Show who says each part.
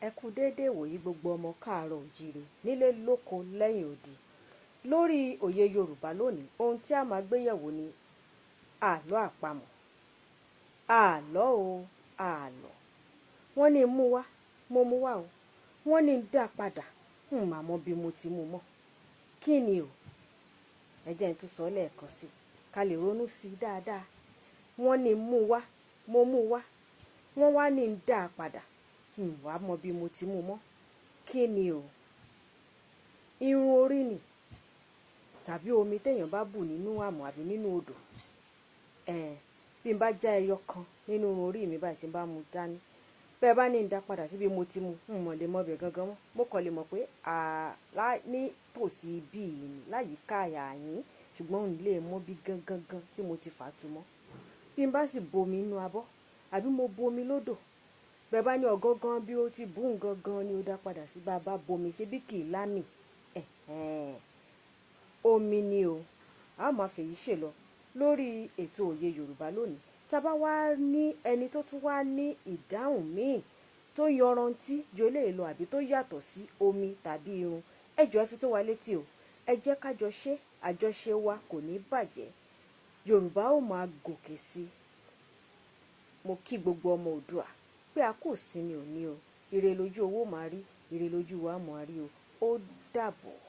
Speaker 1: Ẹ kú déédéé wòyí gbogbo ọmọ káàárọ̀ òjíire nílé lóko lẹ́yìn odi. Lórí òye Yorùbá lónìí, ohun tí a máa gbé yẹ̀wò ni àlọ́ àpamọ̀. Àlọ́ o, àlọ́. Wọ́n ní mú wá, mo mú wá o. Wọ́n ní dá padà, mà mọ bí mo ti mú mọ́. Kí ni o? Ẹ jẹ́ n tún sọ lẹ́ẹ̀kan sí, ká lè ronú sí i dáadáa. Wọ́n ní mú wá, mo mú wá. Wọ́n wá ní dá padà, wá mọ bí mo ti mú mọ́. Kí ni o? Irun orí ni, tàbí omi téèyàn bá bù nínú àmù àbí nínú odò. Bí n bá já ẹyọ kan nínú irun orí mi báyìí tí n bá mu dání, bẹ́ẹ̀ bá ní dá padà síbi mo ti mú, mọ̀ lè mọ bẹ̀ gangan mọ́. Mo kàn lè mọ̀ pé ní tòsí ibí yìí ni, láyìíká àyà yín, ṣùgbọ́n n lè mọ bí gangan tí mo ti fà tu mọ́. Bí n bá sì bomi inú abọ́ àbí mo bomi lódò, bẹ́ẹ̀ bá ní ọ̀gángan bí ó ti bù gangan ni ó dá padà sí bá bá bomi ṣe bí kì í lámì. Omi ni o. A máa fèyí ṣe lọ lórí ètò òye Yorùbá lónìí. Tá bá wá ní ẹni tó tún wá ní ìdáhùn míì tó yanrantí jọ lè lọ àbí tó yàtọ̀ sí omi tàbí irun, ẹ jọ̀ọ́ ẹ fi tó wa létí o. Ẹ jẹ́ ká jọ ṣe, àjọṣe wa kò ní bàjẹ́. Yorùbá ó máa gòkè sí i. Mo kí gbogbo ọmọ Oòduà pé a kò sinmi òní o. Ire lójú owó máa rí, ire lójú wa máa rí o. Ó dàbọ̀.